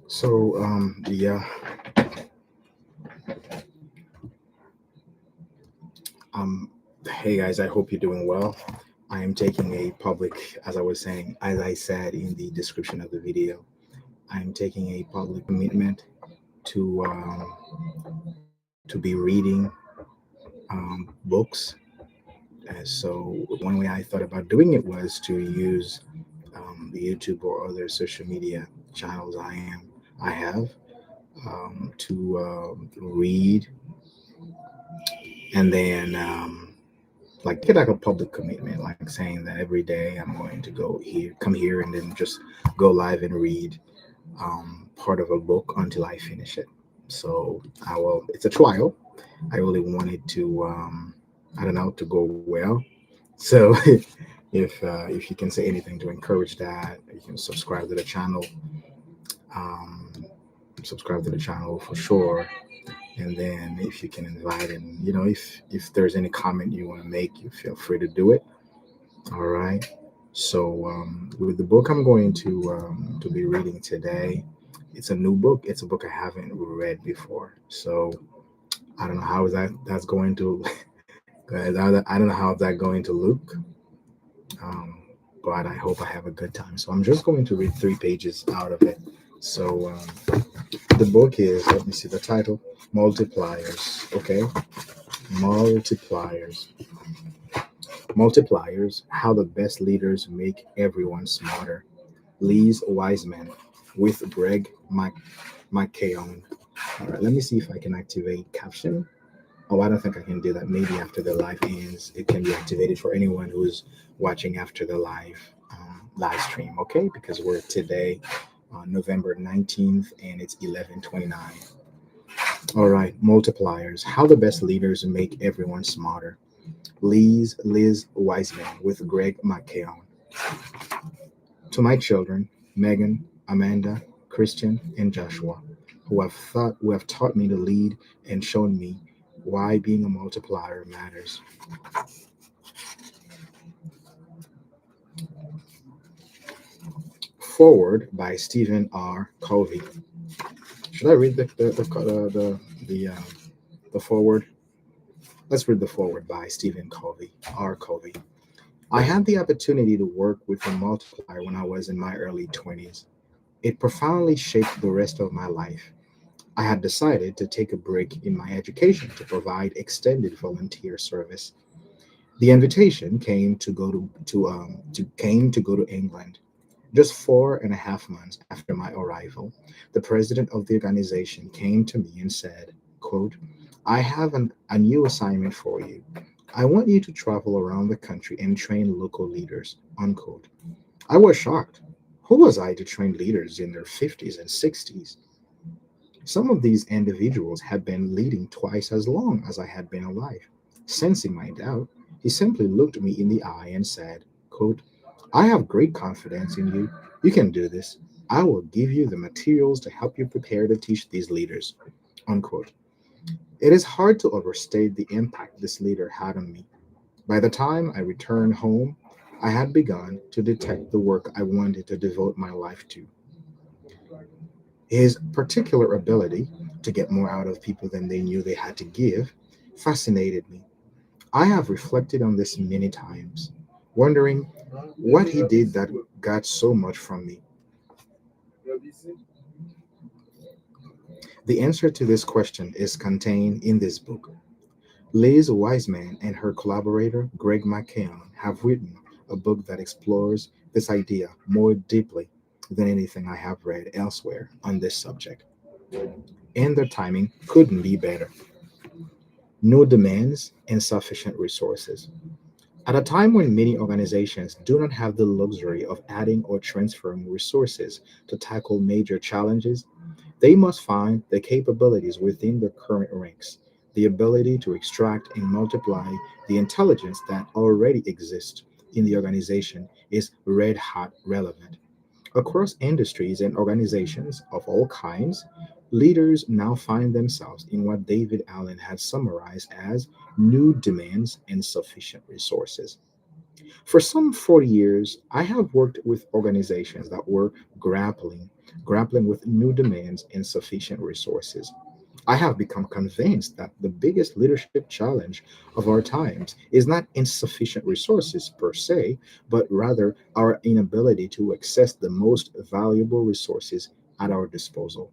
So, um, hey guys, I hope you're doing well. I am taking a public, as I was saying, as I said in the description of the video, I am taking a public commitment to be reading books. So one way I thought about doing it was to use the YouTube or other social media channels I have to read, and then like take it like a public commitment, like saying that every day I'm going to come here, and then just go live and read part of a book until I finish it. So I will. It's a trial. I really want it to, I don't know, to go well. So if you can say anything to encourage that, you can subscribe to the channel. Um, Subscribe to the channel for sure. And then if you can invite, and if there's any comment you want to make, you feel free to do it. All right. So with the book I'm going to be reading today, it's a new book. It's a book I haven't read before. So I don't know how that's going to. I don't know how that's going to look. Um, but I hope I have a good time. So I'm just going to read 3 pages out of it. So the book is, let me see the title, Multipliers. Okay, Multipliers. Multipliers: How the Best Leaders Make Everyone Smarter. LizWiseman with McKeown. All right, let me see if I can activate caption. Oh, I don't think I can do that. Maybe after the live ends, it can be activated for anyone who's watching after the live stream. Okay, because we're today on November 19th and it's 11:29. All right, multipliers: How the best leaders make everyone smarter. Liz Wiseman with Greg McKeown. To my children, Megan, Amanda, Christian, and Joshua, who have taught me to lead and shown me why being a multiplier matters. Forward by Stephen R. Covey. Should I read the forward? Let's read the forward by Stephen Covey, R. Covey. I had the opportunity to work with a multiplier when I was in my early 20s. It profoundly shaped the rest of my life. I had decided to take a break in my education to provide extended volunteer service. The invitation came to go to England. Just 4.5 months after my arrival, the president of the organization came to me and said, quote, I have a new assignment for you. I want you to travel around the country and train local leaders, unquote. I was shocked. Who was I to train leaders in their 50s and 60s? Some of these individuals had been leading twice as long as I had been alive. Sensing my doubt, he simply looked me in the eye and said, quote, I have great confidence in you. You can do this. I will give you the materials to help you prepare to teach these leaders, unquote. It is hard to overstate the impact this leader had on me. By the time I returned home, I had begun to detect the work I wanted to devote my life to. His particular ability to get more out of people than they knew they had to give fascinated me. I have reflected on this many times, wondering what he did that got so much from me. The answer to this question is contained in this book. Liz Wiseman and her collaborator, Greg McKeown, have written a book that explores this idea more deeply than anything I have read elsewhere on this subject. And their timing couldn't be better. No demands, insufficient resources. At a time when many organizations do not have the luxury of adding or transferring resources to tackle major challenges, they must find the capabilities within their current ranks, the ability to extract and multiply the intelligence that already exists in the organization is red hot relevant. Across industries and organizations of all kinds, leaders now find themselves in what David Allen had summarized as new demands and sufficient resources. For some 40 years, I have worked with organizations that were grappling, grappling with new demands and insufficient resources. I have become convinced that the biggest leadership challenge of our times is not insufficient resources per se, but rather our inability to access the most valuable resources at our disposal.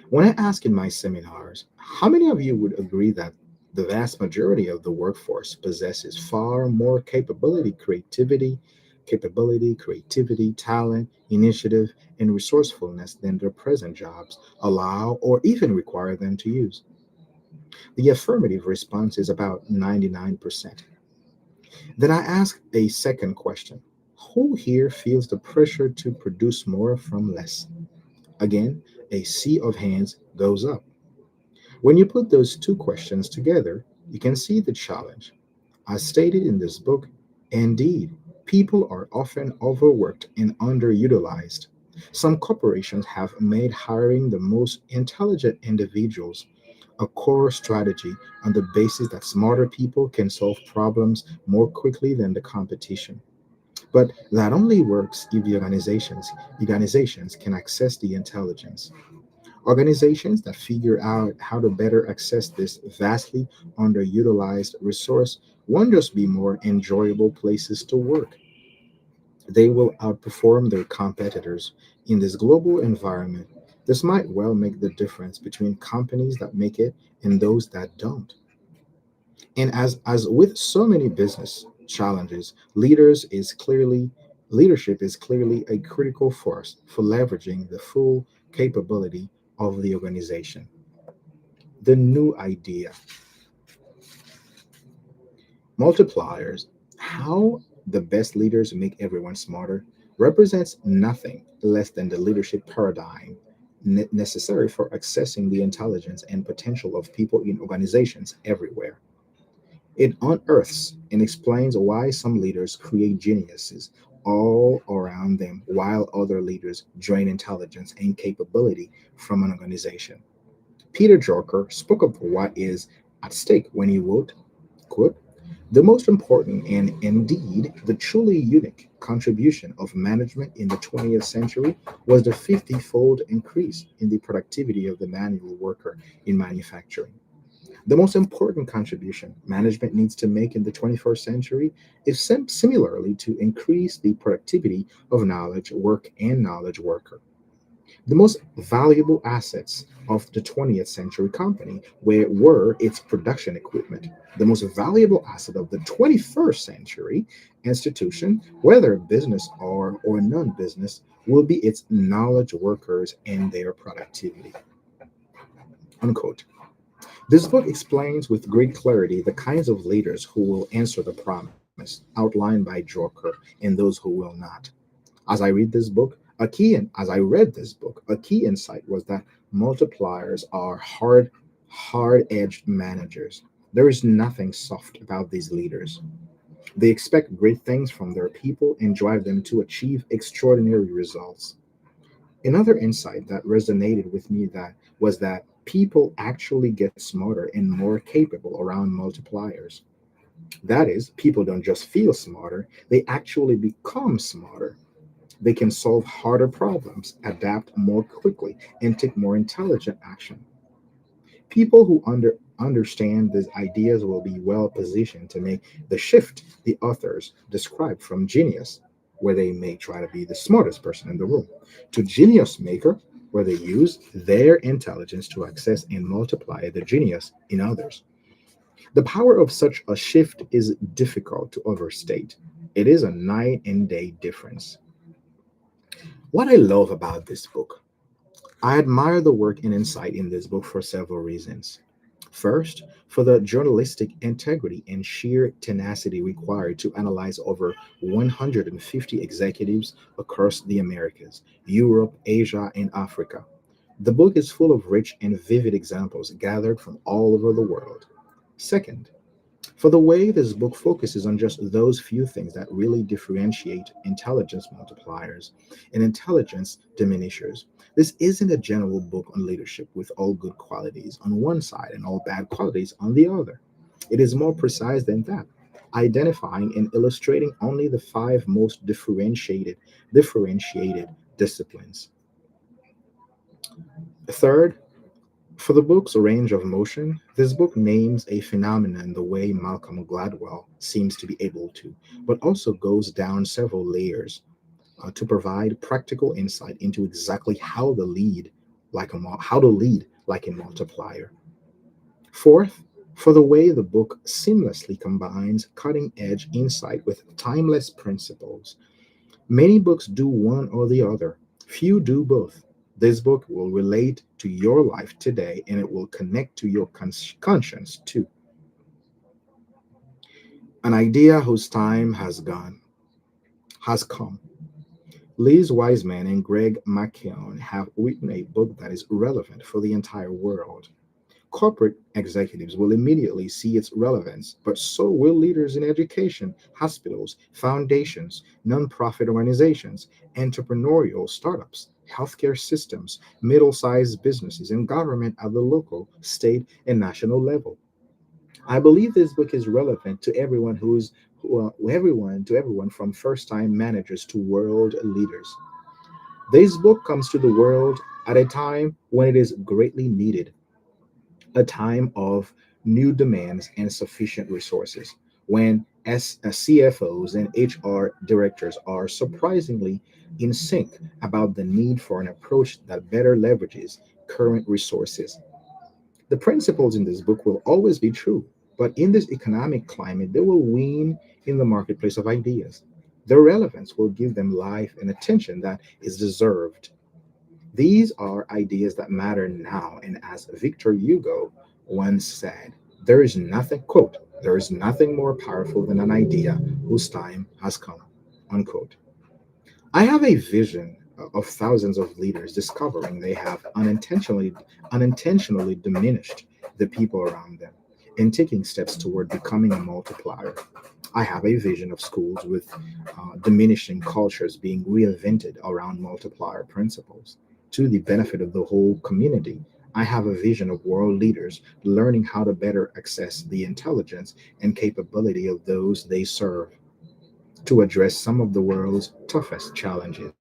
When I ask in my seminars, how many of you would agree that the vast majority of the workforce possesses far more creativity, talent, initiative, and resourcefulness than their present jobs allow or even require them to use? The affirmative response is about 99%. Then I ask a second question: who here feels the pressure to produce more from less? Again, a sea of hands goes up. When you put those two questions together, you can see the challenge. As stated in this book, indeed, people are often overworked and underutilized. Some corporations have made hiring the most intelligent individuals a core strategy on the basis that smarter people can solve problems more quickly than the competition. But that only works if the organizations can access the intelligence. Organizations that figure out how to better access this vastly underutilized resource won't just be more enjoyable places to work. They will outperform their competitors in this global environment. This might well make the difference between companies that make it and those that don't. And as with so many business challenges, leadership is clearly a critical force for leveraging the full capability of the organization. The new idea, multipliers, how the best leaders make everyone smarter, represents nothing less than the leadership paradigm necessary for accessing the intelligence and potential of people in organizations everywhere. It unearths and explains why some leaders create geniuses all around them while other leaders drain intelligence and capability from an organization. Peter Drucker spoke of what is at stake when he wrote, quote, "The most important and indeed the truly unique contribution of management in the 20th century was the 50-fold increase in the productivity of the manual worker in manufacturing. The most important contribution management needs to make in the 21st century is similarly to increase the productivity of knowledge work and knowledge worker. The most valuable assets of the 20th century company were its production equipment. The most valuable asset of the 21st century institution, whether business or non business, will be its knowledge workers and their productivity." Unquote. This book explains with great clarity the kinds of leaders who will answer the promise outlined by Drucker and those who will not. As I read this book, a key insight was that multipliers are hard-edged managers. There is nothing soft about these leaders. They expect great things from their people and drive them to achieve extraordinary results. Another insight that resonated with me that was that people actually get smarter and more capable around multipliers. That is, people don't just feel smarter, they actually become smarter. They can solve harder problems, adapt more quickly, and take more intelligent action. People who understand these ideas will be well positioned to make the shift the authors describe from genius, where they may try to be the smartest person in the room, to genius maker, where they use their intelligence to access and multiply the genius in others. The power of such a shift is difficult to overstate. It is a night and day difference. What I love about this book, I admire the work and insight in this book for several reasons. First, for the journalistic integrity and sheer tenacity required to analyze over 150 executives across the Americas, Europe, Asia, and Africa. The book is full of rich and vivid examples gathered from all over the world. Second, for the way this book focuses on just those few things that really differentiate intelligence multipliers and intelligence diminishers. This isn't a general book on leadership with all good qualities on one side and all bad qualities on the other. It is more precise than that. identifying and illustrating only the five most differentiated disciplines. Third, for the book's range of motion, this book names a phenomenon the way Malcolm Gladwell seems to be able to, but also goes down several layers to provide practical insight into exactly how to lead like a multiplier. Fourth, for the way the book seamlessly combines cutting-edge insight with timeless principles. Many books do one or the other. Few do both. This book will relate to your life today and it will connect to your conscience too. An idea whose time has come. Liz Wiseman and Greg McKeown have written a book that is relevant for the entire world. Corporate executives will immediately see its relevance, but so will leaders in education, hospitals, foundations, nonprofit organizations, entrepreneurial startups, healthcare systems, middle sized businesses, and government at the local, state, and national level. I believe this book is relevant to everyone from first time managers to world leaders. This book comes to the world at a time when it is greatly needed, a time of new demands and sufficient resources, when CFOs and HR directors are surprisingly in sync about the need for an approach that better leverages current resources. The principles in this book will always be true, but in this economic climate, they will win in the marketplace of ideas. Their relevance will give them life and attention that is deserved. These are ideas that matter now, and as Victor Hugo once said, there is nothing more powerful than an idea whose time has come, unquote. I have a vision of thousands of leaders discovering they have unintentionally diminished the people around them and taking steps toward becoming a multiplier. I have a vision of schools with diminishing cultures being reinvented around multiplier principles to the benefit of the whole community. I have a vision of world leaders learning how to better access the intelligence and capability of those they serve to address some of the world's toughest challenges.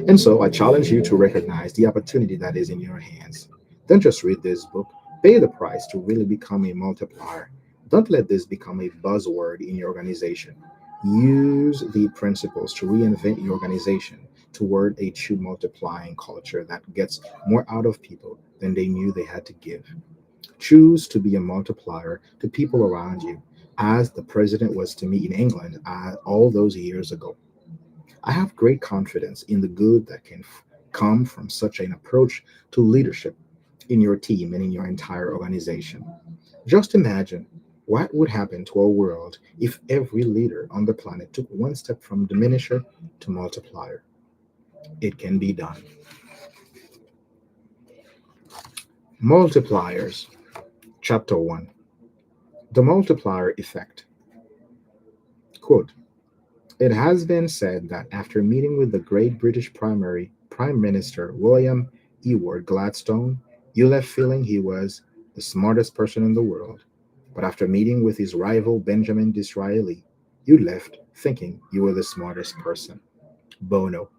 And so I challenge you to recognize the opportunity that is in your hands. Don't just read this book, pay the price to really become a multiplier. Don't let this become a buzzword in your organization. Use the principles to reinvent your organization toward a true multiplying culture that gets more out of people than they knew they had to give. Choose to be a multiplier to people around you, as the president was to me in England all those years ago. I have great confidence in the good that can come from such an approach to leadership in your team and in your entire organization. Just imagine what would happen to our world if every leader on the planet took one step from diminisher to multiplier. It can be done. Multipliers, Chapter 1. The Multiplier Effect. Quote, it has been said that after meeting with the great British Prime Minister William Ewart Gladstone, you left feeling he was the smartest person in the world. But after meeting with his rival Benjamin Disraeli, you left thinking you were the smartest person. Bono.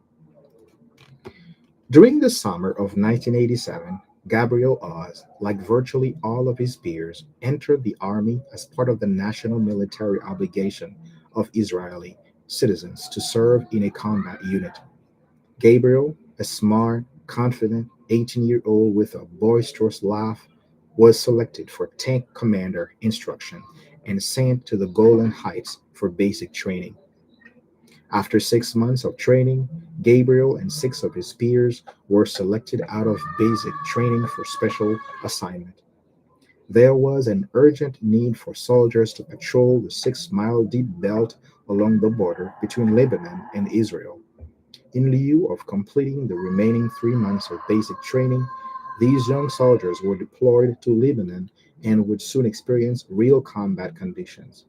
During the summer of 1987, Gabriel Oz, like virtually all of his peers, entered the army as part of the national military obligation of Israeli citizens to serve in a combat unit. Gabriel, a smart, confident 18-year-old with a boisterous laugh, was selected for tank commander instruction and sent to the Golan Heights for basic training. After 6 months of training, Gabriel and six of his peers were selected out of basic training for special assignment. There was an urgent need for soldiers to patrol the 6 mile deep belt along the border between Lebanon and Israel. In lieu of completing the remaining 3 months of basic training, these young soldiers were deployed to Lebanon and would soon experience real combat conditions.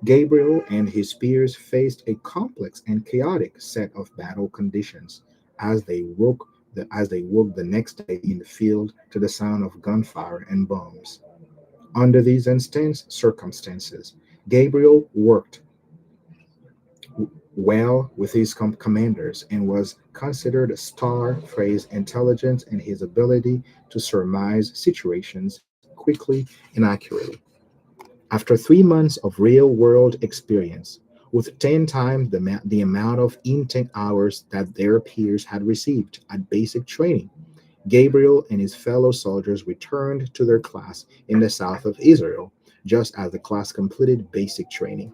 Gabriel and his peers faced a complex and chaotic set of battle conditions as they woke the next day in the field to the sound of gunfire and bombs. Under these circumstances, Gabriel worked well with his commanders and was considered a star for his intelligence and his ability to surmise situations quickly and accurately. After 3 months of real world experience, with 10 times the amount of intake hours that their peers had received at basic training, Gabriel and his fellow soldiers returned to their class in the south of Israel, just as the class completed basic training.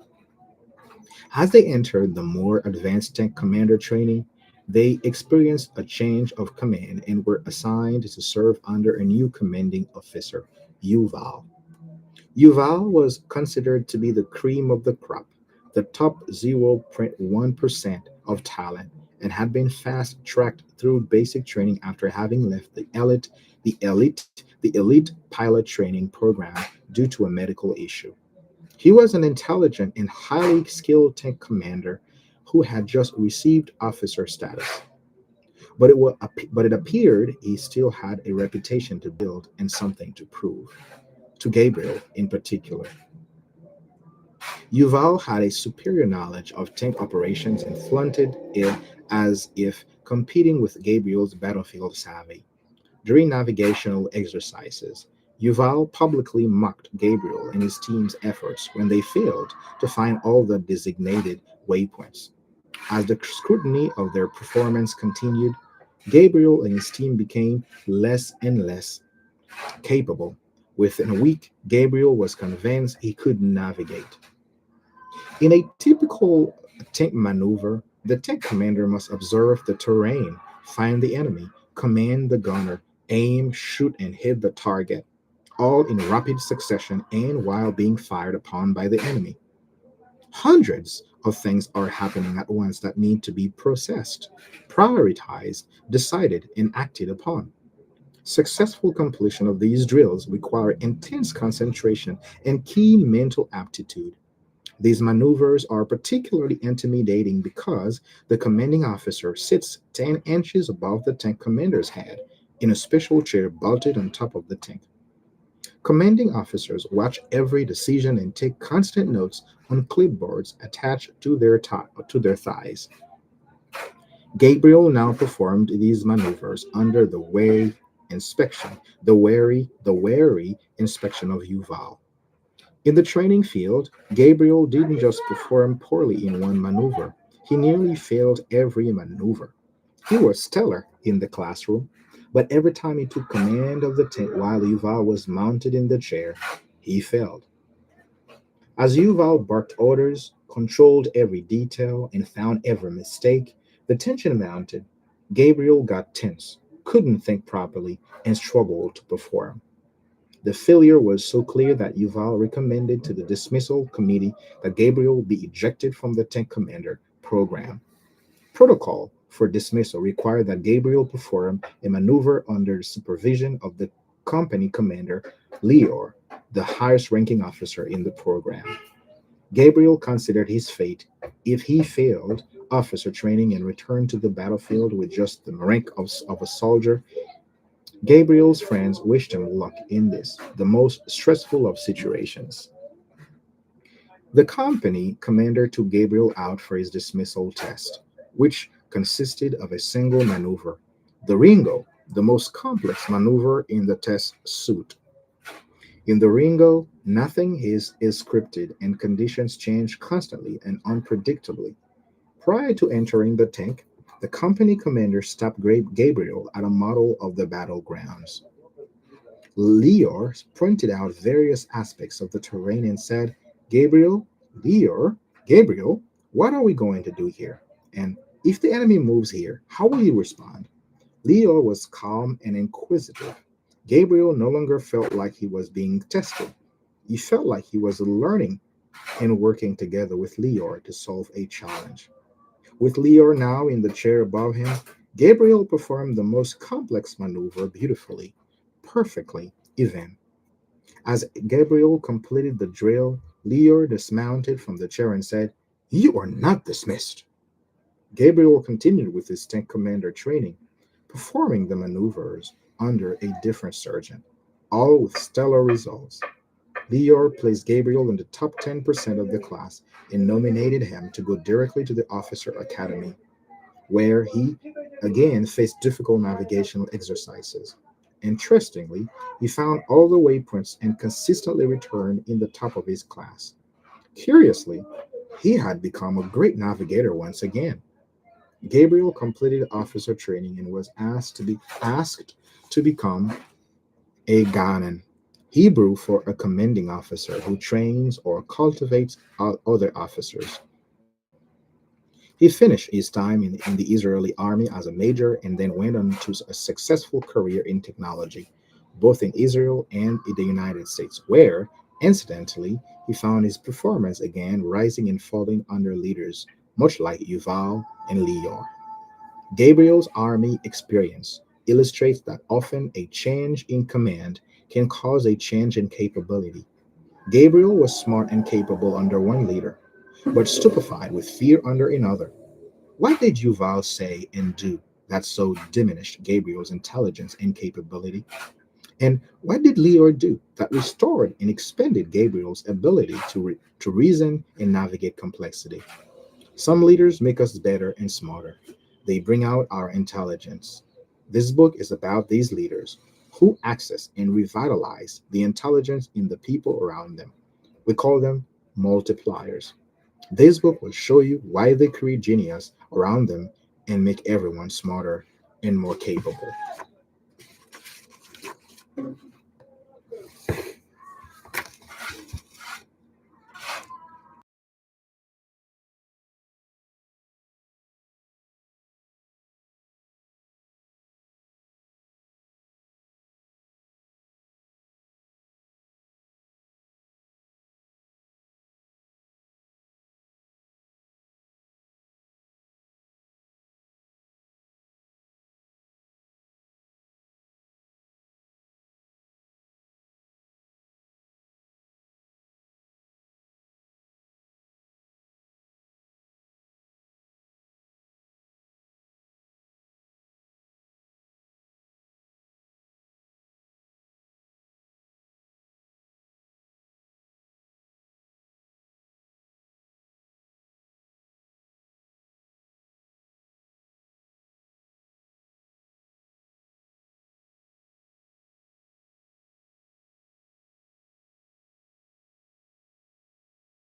As they entered the more advanced tank commander training, they experienced a change of command and were assigned to serve under a new commanding officer, Yuval. Yuval was considered to be the cream of the crop, the top 0.1% of talent, and had been fast tracked through basic training after having left the elite pilot training program due to a medical issue. He was an intelligent and highly skilled tank commander who had just received officer status. But it appeared he still had a reputation to build and something to prove. To Gabriel, in particular, Yuval had a superior knowledge of tank operations and flaunted it as if competing with Gabriel's battlefield savvy. During navigational exercises, Yuval publicly mocked Gabriel and his team's efforts when they failed to find all the designated waypoints. As the scrutiny of their performance continued, Gabriel and his team became less and less capable. Within a week, Gabriel was convinced he could navigate. In a typical tank maneuver, the tank commander must observe the terrain, find the enemy, command the gunner, aim, shoot, and hit the target, all in rapid succession and while being fired upon by the enemy. Hundreds of things are happening at once that need to be processed, prioritized, decided, and acted upon. Successful completion of these drills require intense concentration and keen mental aptitude. These maneuvers are particularly intimidating because the commanding officer sits 10 inches above the tank commander's head in a special chair bolted on top of the tank. Commanding officers watch every decision and take constant notes on clipboards attached to their thighs. Gabriel now performed these maneuvers under the wary inspection of Yuval. In the training field, Gabriel didn't just perform poorly in one maneuver, he nearly failed every maneuver. He was stellar in the classroom, but every time he took command of the tent while Yuval was mounted in the chair, he failed. As Yuval barked orders, controlled every detail, and found every mistake, the tension mounted. Gabriel got tense, couldn't think properly, and struggled to perform. The failure was so clear that Yuval recommended to the dismissal committee that Gabriel be ejected from the tank commander program. Protocol for dismissal required that Gabriel perform a maneuver under the supervision of the company commander, Leor, the highest ranking officer in the program. Gabriel considered his fate if he failed officer training and returned to the battlefield with just the rank of a soldier. Gabriel's friends wished him luck in this, the most stressful of situations. The company commander took Gabriel out for his dismissal test, which consisted of a single maneuver, the Ringo, the most complex maneuver in the test suite. In the Ringo, nothing is scripted and conditions change constantly and unpredictably. Prior to entering the tank, the company commander stopped Gabriel at a model of the battlegrounds. Leor pointed out various aspects of the terrain and said, Gabriel, Leor, Gabriel, what are we going to do here? And if the enemy moves here, how will you respond? Leor was calm and inquisitive. Gabriel no longer felt like he was being tested. He felt like he was learning and working together with Leor to solve a challenge. With Leor now in the chair above him, Gabriel performed the most complex maneuver beautifully, perfectly, even. As Gabriel completed the drill, Leor dismounted from the chair and said, You are not dismissed. Gabriel continued with his tank commander training, performing the maneuvers under a different sergeant, all with stellar results. Leor placed Gabriel in the top 10% of the class and nominated him to go directly to the Officer Academy, where he again faced difficult navigational exercises. Interestingly, he found all the waypoints and consistently returned in the top of his class. Curiously, he had become a great navigator once again. Gabriel completed officer training and was asked to become a Ghanan, Hebrew for a commanding officer who trains or cultivates other officers. He finished his time in the Israeli army as a major and then went on to a successful career in technology, both in Israel and in the United States, where, incidentally, he found his performance again rising and falling under leaders, much like Yuval and Leor. Gabriel's army experience illustrates that often a change in command can cause a change in capability. Gabriel was smart and capable under one leader, but stupefied with fear under another. What did Yuval say and do that so diminished Gabriel's intelligence and capability? And what did Leor do that restored and expanded Gabriel's ability to reason and navigate complexity? Some leaders make us better and smarter. They bring out our intelligence. This book is about these leaders who access and revitalize the intelligence in the people around them. We call them multipliers. This book will show you why they create genius around them and make everyone smarter and more capable.